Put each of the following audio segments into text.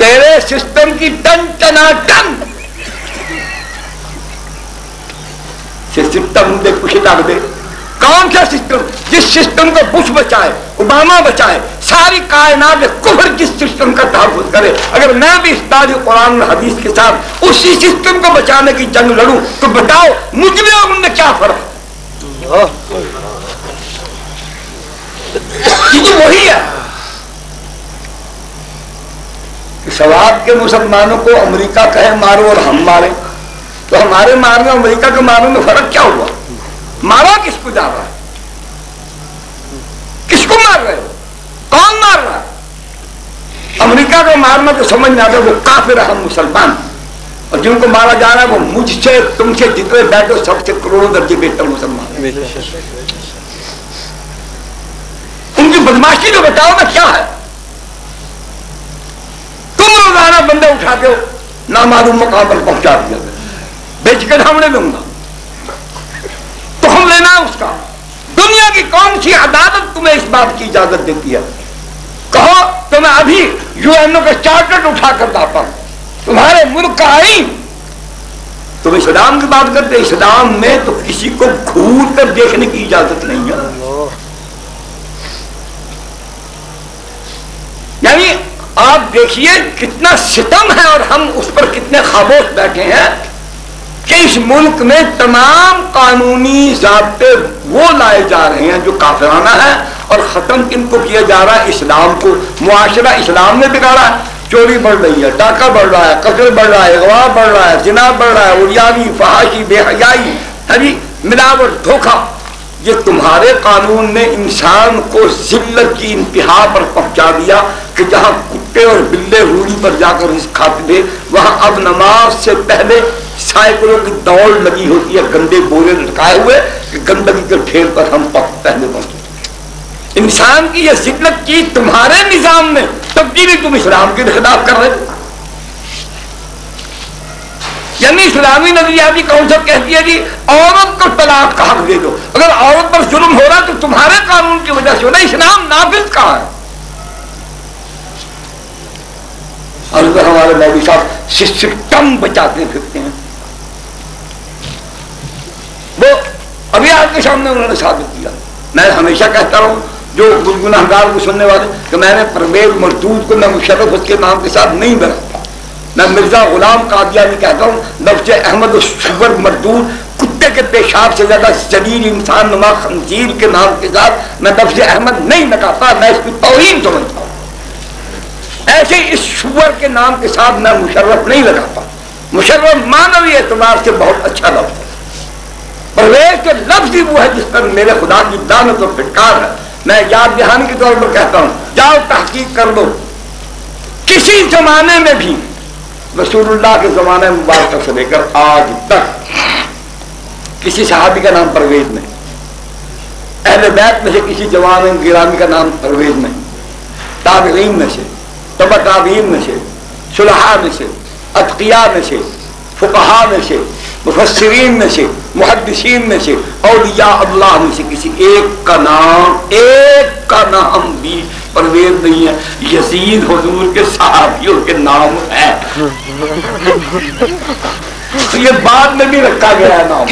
تیرے سسٹم کی ton ٹناٹن system دے کچھ ڈال دے. کون سا سسٹم؟ جس سسٹم کو بش بچائے، اوباما بچائے، ساری کائنات کفر جس سسٹم کا تحفظ کرے. اگر میں بھی استاد قرآن اور حدیث کے ساتھ اسی سسٹم کو بچانے کی جنگ لڑوں تو بتاؤ مجھ میں اور ان میں کیا فرق؟ یہ وہی ہے. سوات کے مسلمانوں کو امریکہ کہے مارو اور ہم مارے، تو ہمارے مارنے اور امریکہ کے مارنے میں فرق کیا ہوا؟ مارا کس کو جا رہا ہے؟ کس کو مار رہے ہو؟ کون مار رہا ہے؟ امریکہ کو مارنا تو سمجھ میں آتا ہے وہ کافر ہے، ہم مسلمان. اور جن کو مارا جا رہا ہے وہ مجھ سے تم سے جتنے بیٹھو سب سے کروڑوں درجے بہتر مسلمان. ان کی بدماشی تو بتاؤ نا کیا ہے؟ تم روزانہ بندے اٹھاتے ہو نامعلوم مقام پر پہنچا دیا، بیچ کر ہم نے لوں گا تو ہم لینا اس کا. دنیا کی کون سی عدالت تمہیں اس بات کی اجازت دیتی ہے؟ کہو تو میں ابھی یو این او کا چارٹر اٹھا کر لاتا ہوں. تمہارے ملک کا آئین. تم اسلام کی بات کرتے، اسلام میں تو کسی کو گھور کر دیکھنے کی اجازت نہیں ہے. یعنی آپ دیکھیے کتنا ستم ہے اور ہم اس پر کتنے خاموش بیٹھے ہیں کہ اس ملک میں تمام قانونی ضابطے وہ لائے جا رہے ہیں جو کافرانہ ہیں اور ختم کن کو کیا جا رہا ہے؟ اسلام کو. معاشرہ اسلام نے بگاڑا ہے. چوری بڑھ رہی ہے، ڈاکہ بڑھ رہا ہے، قتل بڑھ رہا ہے، اغوا بڑھ رہا ہے، زنا بڑھ رہا ہے، عریانی، فحاشی، بے حیائی، ملاوٹ، دھوکہ. یہ تمہارے قانون نے انسان کو ذلت کی انتہا پر پہنچا دیا کہ جہاں کتے اور بلے روڑی پر جا کر رزق کھاتے تھے وہاں اب نماز سے پہلے سائیکلوں کی دوڑ لگی ہوتی ہے گندے بورے لٹکائے ہوئے کہ گندگی کے ڈھیر پر ہم پہلے پہنچے. انسان کی یہ ذلت کی تمہارے نظام میں تبدیلی تم اسلام کے خلاف کر رہے ہو. یعنی اسلامی نظریاتی کونسل کہتی ہے جی عورت کو طلاق کا حق دے دو. اگر عورت پر ظلم ہو رہا تو تمہارے قانون کی وجہ سے ہو رہا. اسلام نافذ کہاں ہے؟ اور ہمارے مولوی صاحب سسٹم بچاتے پھرتے ہیں. وہ ابھی آپ کے سامنے انہوں نے ثابت کیا. میں ہمیشہ کہتا ہوں جو گنہگار کو سننے والے کہ میں نے پرویز مردود کو میں مشرف اس کے نام کے ساتھ نہیں بناتا. میں مرزا غلام قادیانی کہتا ہوں لفظ احمد الصور مردود کتے کے پیشاب سے زیادہ ذلیل انسان نما خنزیر کے نام کے ساتھ میں لفظ احمد نہیں لگاتا. میں اس کی توہین سمجھتا ہوں. ایسے اس شور کے نام کے ساتھ میں مشرف نہیں لگاتا. مشرف معنوی اعتبار سے بہت اچھا لفظ ہے. پرویز کے لفظ ہی وہ ہے جس پر میرے خدا کی لعنت اور پھٹکار ہے. میں یاد دہانی کے طور پر کہتا ہوں جاؤ تحقیق کر لو. کسی زمانے میں بھی رسول اللہ کے زمانے مبارکہ سے لے کر آج تک کسی صحابی کا نام پرویز نہیں. اہل بیت میں سے کسی جوان گرامی کا نام پرویز نہیں. تابعین میں سے، تبع تابعین میں سے، صلحاء میں سے، اتقیاء میں سے، فقہاء میں سے، مفسرین میں سے، محدثین میں سے، اولیاء اللہ میں سے کسی ایک کا نام بھی پرویز نہیں ہے. یزید حضور کے صحابیوں کے نام ہے. یہ بعد میں بھی رکھا گیا ہے نام.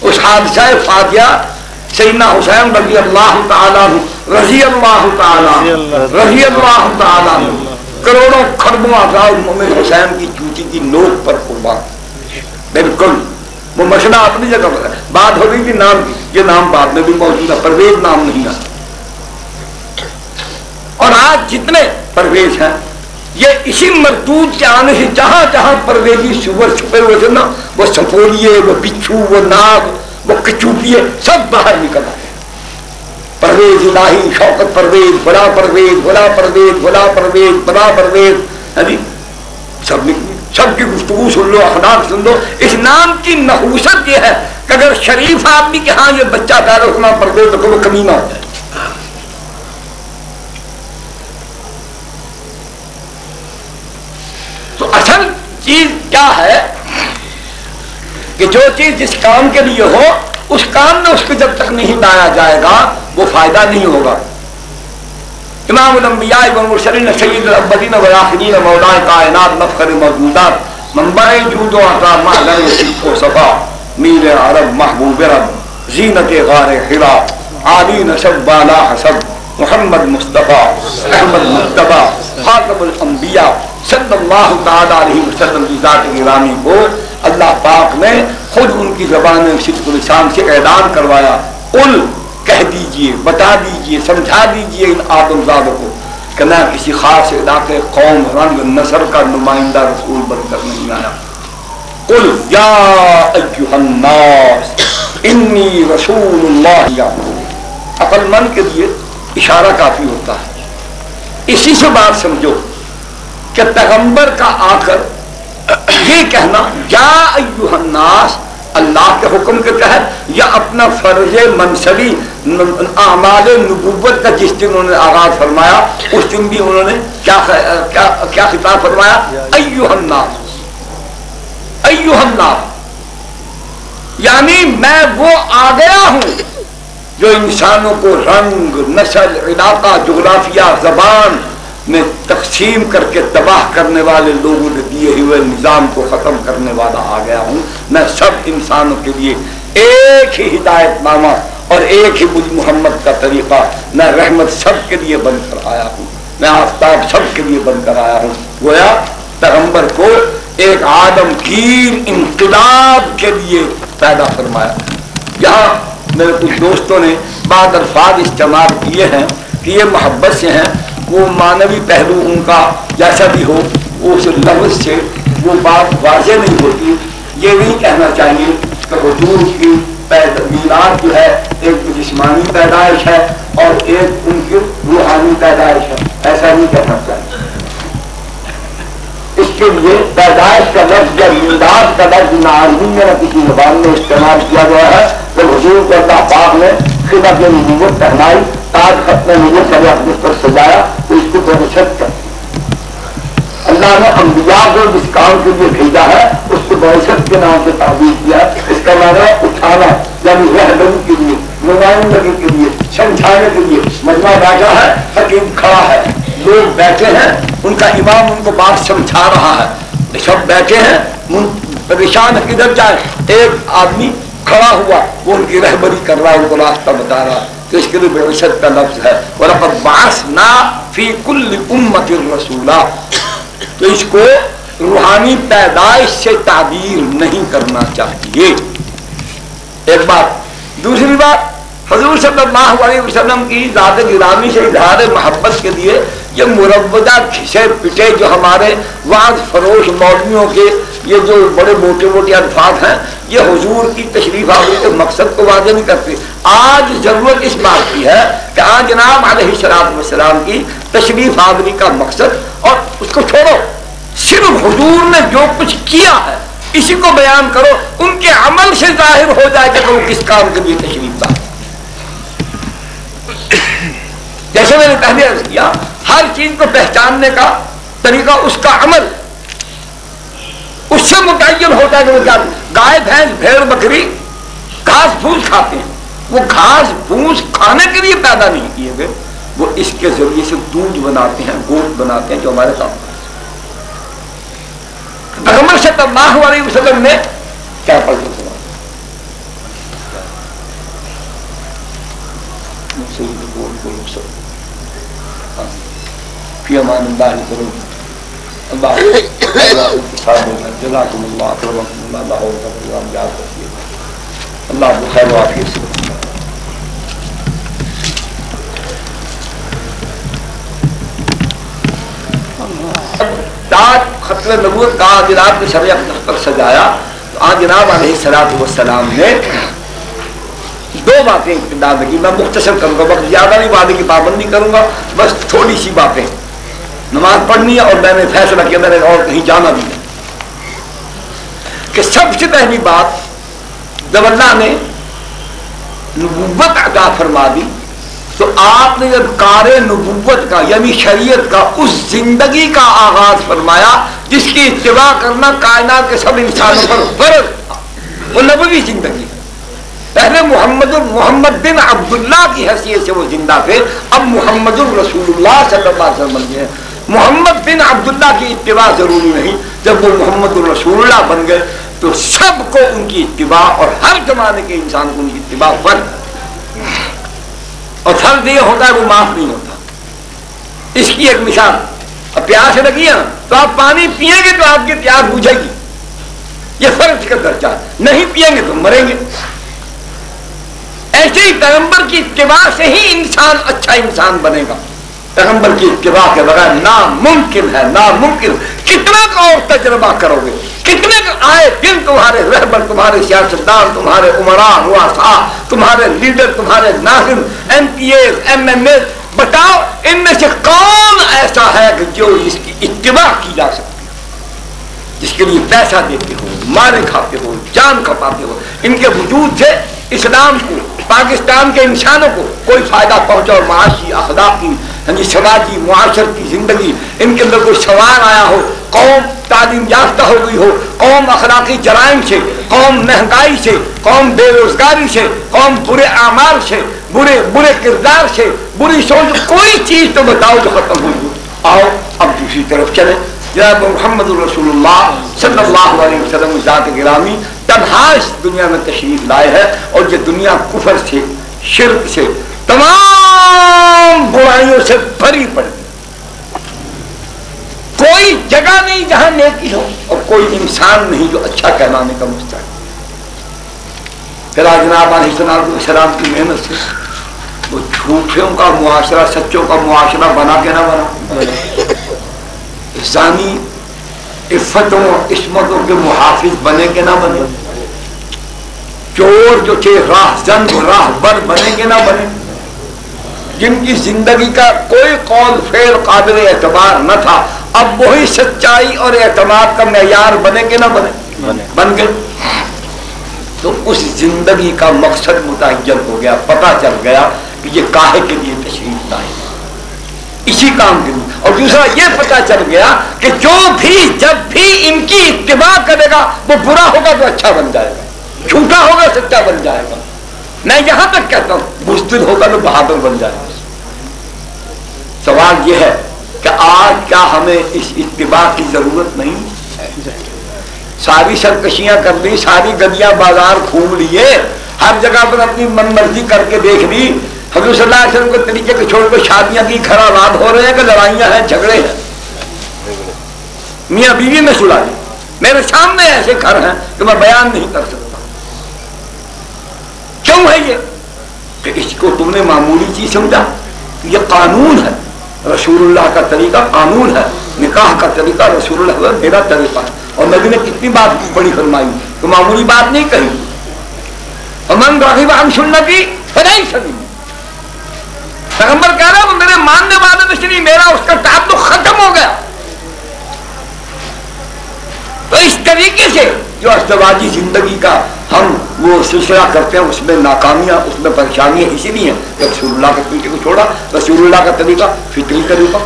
اس حادثہ فاتحہ سیدنا حسین رضی اللہ تعالیٰ رضی اللہ تعالیٰ کروڑوں خربوں افراد مومن حسین کی چوٹی کی نوک پر قربان. بالکل وہ مسئلہ اپنی جگہ پر ہے. بات ہو رہی تھی نام کی، یہ نام بعد میں بھی موجود ہے. پرویز نام نہیں ہے. اور آج جتنے پرویز ہیں یہ اسی مردود کے آنے سے جہاں جہاں پرویزی سور چھپے ہوئے تھے نا، وہ سپولیے، وہ بچھو، وہ ناگ، وہ کچوپیے سب باہر نکل آئے. پرویز الہی، شوکت پرویز، بڑا پرویز، بڑا پرویز، بڑا پرویز، بڑا پرویز، سب کی گفتگو سن لو، اخلاق سن لو. اس نام کی نحوست یہ ہے کہ اگر شریف آدمی کے ہاں یہ بچہ پیدا ہونا پرویز تو وہ کمینہ ہوتا ہے. تو اصل چیز کیا ہے کہ جو چیز جس کام کے لیے ہو اس کام میں اس کو جب تک نہیں لایا جائے گا وہ فائدہ نہیں ہوگا. امام الانبیاء والمرسلین سید الاولین والآخرین مولا کائنات مفخر موجودات منبع جود و عطا معدن صدق و صفا میر عرب محبوب رب زینت غار حرا عالی نسب بالا حسب محمد مصطفیٰ احمد مصطفیٰ خاتم الانبیاء صلی اللہ تعالی علیہ وسلم کی ذات گرامی کو اللہ پاک نے خود ان کی زبان صدق و لسان سے اعلان کروایا، قل کہہ دیجئے، بتا دیجئے، سمجھا دیجئے ان آدم زادوں کو کہ میں کسی خاص علاقے قوم رنگ نسل کا نمائندہ رسول بن کر نہیں آیا۔ قل یا ایھا الناس انی رسول اللہ، عقل مند کے لیے اشارہ کافی ہوتا ہے، اسی سے بات سمجھو کہ پیغمبر کا آ کر یہ کہنا یا ایھا الناس اللہ کے حکم کے تحت یا اپنا فرض منصبی اعمال نبوت کا جس دن انہوں نے آغاز فرمایا اس دن بھی انہوں نے کیا خطاب فرمایا؟ ایھا الناس، ایھا الناس، یعنی میں وہ آ گیا ہوں جو انسانوں کو رنگ، نسل، علاقہ، جغرافیہ، زبان میں تقسیم کر کے تباہ کرنے والے لوگوں نے دیے ہوئے نظام کو ختم کرنے والا آ گیا ہوں۔ میں سب انسانوں کے لیے ایک ہی ہدایت نامہ اور ایک ہی مجھ محمد کا طریقہ، میں رحمت سب کے لیے بن کر آیا ہوں، میں آفتاب سب کے لیے بن کر آیا ہوں۔ گویا پیغمبر کو ایک عالمگیر انقلاب کے لیے پیدا فرمایا۔ یہاں میرے کچھ دوستوں نے بعض الفاظ استعمال کیے ہیں کہ یہ محبت سے ہیں، وہ معنوی پہلو ان کا جیسا بھی ہو اس لفظ سے وہ بات واضح نہیں ہوتی۔ یہ نہیں کہنا چاہیے کہ حضور کی میلاد جو ہے ایک جسمانی پیدائش ہے اور ایک ان کی روحانی پیدائش ہے، ایسا نہیں کہنا چاہیے۔ اس کے لیے پیدائش کا لفظ یا میلاد کا لفظ نہ عربی میں نہ کسی زبان میں استعمال کیا گیا ہے۔ جب حضور کو اللہ پاک نے خدمت نبوت پہنائی، تاج ختم نبوت کا اپنے پر سجایا تو اس کو بعثت کر اللہ نے انبیاء کو جس کام کے لیے بھیجا ہے اس کو بعثت کے نام سے تعبیر کیا۔ اس کا معنی اٹھانا، یعنی رہبری کے لیے، نمائندگی کے لیے، سمجھانے کے لیے۔ مجمع بیٹھا ہے، حکیم کھڑا ہے، لوگ بیٹھے ہیں، ان کا امام ان کو بات سمجھا رہا ہے، سب بیٹھے ہیں پریشان کدھر جائے، ایک آدمی کھڑا ہوا وہ ان کی رہبری کر رہا ہے، ان کو راستہ بتا رہا ہے، تو اس کے لیے بعثت کا لفظ ہے۔ وَلَقَدْ بَعَثْنَا فِي كُلِّ أُمَّةٍ رَسُولًا، تو اس کو روحانی پیدائش سے تعبیر نہیں کرنا چاہیے۔ ایک بات۔ دوسری بات، حضور صلی اللہ علیہ وسلم کی ذات گرامی سے اظہار محبت کے لیے یہ مروجہ گھسے پٹے جو ہمارے وعظ فروش مولویوں کے یہ جو بڑے موٹے موٹے الفاظ ہیں، یہ حضور کی تشریف آوری کے مقصد کو واضح نہیں کرتے۔ آج ضرورت اس بات کی ہے کہ آج جناب علیہ الصلوۃ والسلام کی تشریف آوری کا مقصد، اور اس کو چھوڑو، صرف حضور نے جو کچھ کیا ہے اسی کو بیان کرو، ان کے عمل سے ظاہر ہو جائے کہ وہ کس کام کے لیے تشریف لا۔ جیسے میں نے پہلے عرض کیا، ہر چیز کو پہچاننے کا طریقہ اس کا عمل، اس سے متعین ہوتا ہے کہ وہ کیا۔ گائے بھینس بھیڑ بکری گھاس پھوس کھاتے ہیں، وہ گھاس پھوس کھانے کے لیے پیدا نہیں کیے گئے، وہ اس کے ذریعے سے دودھ بناتے ہیں، گوشت بناتے ہیں جو ہمارے سامنے۔ پیغمبر صلی اللہ علیہ وسلم نے کیا پڑھ دیا؟ فی امان اللہ کرو اللہ جزاکم اللہ اکرمکم اللہ اللہ بخیر وعافیت سے۔ تاج ختم نبوت کا جناب نے سر اقدس پر سجایا، تو آج جناب علیہ الصلوۃ والسلام نے دو باتیں ابتدا میں کی، میں مختصر کروں گا، وقت زیادہ نہیں، وعدے کی پابندی کروں گا، بس تھوڑی سی باتیں۔ نماز پڑھنی ہے اور میں نے فیصلہ کیا میں نے اور کہیں جانا بھی نہیں، کہ سب سے پہلی بات جب اللہ نے نبوت عطا فرما دی تو آپ نے جب کار نبوت کا یعنی شریعت کا اس زندگی کا آغاز فرمایا جس کی اتباع کرنا کائنات کے سب انسانوں پر فرض تھا، وہ نبوی زندگی۔ پہلے محمد بن عبداللہ کی حیثیت سے وہ زندہ تھے، اب محمد الرسول اللہ صلی اللہ علیہ وسلم بن گئے۔ محمد بن عبداللہ کی اتباع ضروری نہیں، جب وہ محمد الرسول اللہ بن گئے تو سب کو ان کی اتباع، اور ہر زمانے کے انسان کو ان کی اتباع فرض، اور فرض یہ ہوتا ہے وہ معاف نہیں ہوتا۔ اس کی ایک مثال، اب پیاس لگی ہے تو آپ پانی پیئیں گے تو آپ کی پیاس بجھے گی، یہ فرض کا درجہ، نہیں پیئیں گے تو مریں گے۔ ایسے ہی پیغمبر کی اتباع سے ہی انسان اچھا انسان بنے گا، پیغمبر کی اتباع کے بغیر ناممکن ہے، ناممکن۔ کتنا کا اور تجربہ کرو گے، کتنے کا آئے دن تمہارے رہبر، تمہارے سیاستدان، تمہارے عمراء، رؤساء، تمہارے لیڈر، تمہارے ناظم، ایم پی اے، ایم این اے، بتاؤ ان میں سے کون ایسا ہے کہ جو اس کی اتباع کی جا سکتی ہے، جس کے لیے پیسہ دیتے ہو، مارے کھاتے ہو، جان کھپاتے ہو؟ ان کے وجود سے اسلام کو، پاکستان کے انسانوں کو کوئی فائدہ پہنچا، اور معاشی، اخلاقی، سماجی، معاشرتی زندگی ان کے اندر کوئی سوار آیا ہو، قوم تعلیم یافتہ ہو گئی ہو، قوم اخلاقی جرائم سے، قوم مہنگائی سے، قوم بے روزگاری سے، قوم برے اعمال سے، برے کردار سے، بری سوچ، کوئی چیز تو بتاؤ جو ختم ہوئی ہو۔ آؤ اب دوسری طرف چلیں۔ جناب محمد الرسول اللہ صلی اللہ علیہ وسلم ذات گرامی تنہا اس دنیا میں تشریف لائے ہے، اور یہ دنیا کفر سے، شرک سے، تمام برائیوں سے بھری پڑی، کوئی جگہ نہیں جہاں نیکی ہو، اور کوئی انسان نہیں جو اچھا کہلانے کا مستحق۔ پھر جناب علیہ السلام کی محنت سے وہ جھوٹوں کا معاشرہ سچوں کا معاشرہ بنا کے نہ بنا، زانی عفتوں عصمتوں کے محافظ بنے کے نہ بنے، چور جو تھے راہ زن راہ بر بنے کے نہ بنے، جن کی زندگی کا کوئی قول فعل قابل اعتبار نہ تھا، اب وہی سچائی اور اعتماد کا معیار بنے کے نہ بن گئے۔ تو اس زندگی کا مقصد متعین ہو گیا، پتہ چل گیا کہ یہ کاہے کے لیے تشریف لائے، اسی کام کے لیے۔ اور دوسرا یہ پتہ چل گیا کہ جو بھی جب بھی ان کی اتباع کرے گا وہ برا ہوگا تو اچھا بن جائے گا، جھوٹا ہوگا سچا بن جائے گا، میں یہاں تک کہتا ہوں بزدل ہوگا تو بہادر بن جائے گا۔ سوال یہ ہے کہ آج کیا ہمیں اس اتباع کی ضرورت نہیں؟ ساری سرکشیاں کر لی، ساری گلیاں بازار گھوم لیے، ہر جگہ پر اپنی من مرضی کر کے دیکھ لی، حضور صلی اللہ علیہ وسلم کے طریقے کو چھوڑ کر شادیاں کی خرابات ہو رہے ہیں کہ لڑائیاں ہیں، جھگڑے ہیں، میاں بیوی میں سلا لی، میرے سامنے ایسے گھر ہیں کہ میں بیان نہیں کر سکتا۔ کیوں ہے یہ؟ کہ اس کو تم نے معمولی چیز سمجھا، یہ قانون ہے، رسول اللہ کا طریقہ قانون ہے، نکاح کا طریقہ رسول اللہ کا میرا طریقہ ہے، اور نبی نے کتنی بات بڑی فرمائی تو معمولی بات نہیں کہی۔ ومن رغب عن سنتی فلیس منی، پیغمبر کہہ رہا ہے وہ میرے ماننے والے میں سے نہیں، میرا اس کا تعلق ختم ہو گیا۔ تو اس طریقے سے جو ازدواجی زندگی کا ہم وہ سلسلہ کرتے ہیں، اس میں ناکامیاں، اس میں پریشانیاں اسی لیے ہیں کہ رسول اللہ کے طریقے کو چھوڑا۔ رسول اللہ کا طریقہ فطری طریقہ،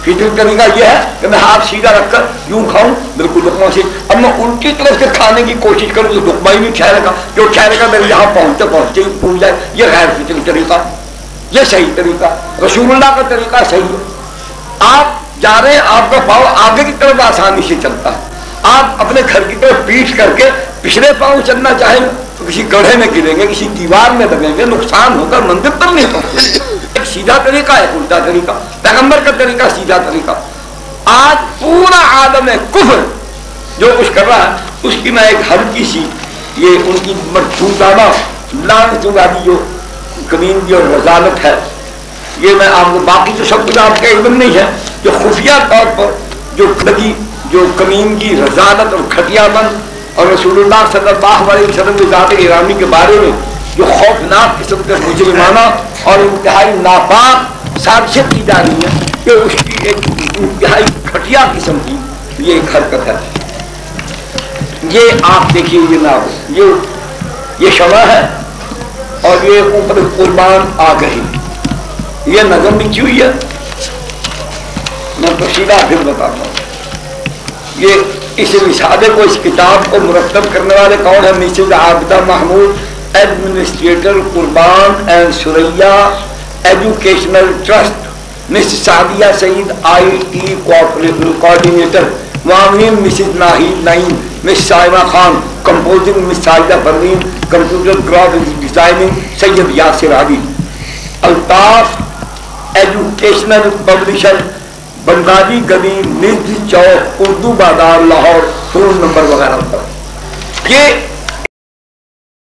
فطری طریقہ یہ ہے کہ میں ہاتھ سیدھا رکھ کر یوں کھاؤں، بالکل لقمہ سے، اب میں الٹی طرف سے کھانے کی کوشش کروں تو لقمہ ہی نہیں ٹھہرے گا، جو ٹھہرے گا میرے یہاں پہنچتے پہنچتے ہی پھول جائے، یہ غیر فطری طریقہ، یہ صحیح طریقہ، رسول اللہ کا طریقہ صحیح ہے۔ آپ جا رہے ہیں، آپ کا پاؤں آگے کی طرف آسانی سے چلتا ہے، آپ اپنے گھر کی طرف پیٹ کر کے پچھلے پاؤں چلنا چاہیں تو کسی گڑھے میں گریں گے، کسی دیوار میں لگیں گے، نقصان ہوگا، منزل پر نہیں پہنچے۔ ایک سیدھا طریقہ ہے، ایک الٹا طریقہ، پیغمبر کا طریقہ سیدھا طریقہ۔ آج پورا عالم کفر جو کچھ کر رہا ہے اس کی میں ایک ہلکی سی یہ ان کی مرفوضانہ لعنت والی جو کمیندگی اور رذالت ہے، یہ میں آپ کو، باقی تو سب کچھ آپ کا علم نہیں ہے، جو خفیہ طور پر جو کمیندگی، رذالت اور گھٹیا بن، اور رسول اللہ صلی اللہ علیہ وسلم کی ذات گرامی کے بارے میں جو خوفناک قسم کے مجرمانہ اور انتہائی ناپاک سازشیں کی جا رہی ہیں، کہ اس کی ایک انتہائی گھٹیا قسم کی یہ ایک حرکت ہے۔ یہ آپ دیکھیے، یہ نہ یہ شمع ہے اور یہ اوپر قربان آ گئی، یہ نظم لکھی ہوئی ہے، میں تفصیلہ پھر بتاتا ہوں۔ یہ اس رسالے کو، اس کتاب کو مرتب کرنے والے کون ہیں؟ Mrs Abida Mahmood administrator Qurban and Suraiya educational trust, Miss Sadia Saeed I T coordinator, معاون Mrs Nahid Naeem, Miss Saima Khan composing, Miss Sajida Parveen computer graphics designing, Syed Yasir Ali. Altaf educational publisher, Bengali Gali, نزد چوک، اردو بازار، لاہور، فون نمبر وغیرہ پر۔ یہ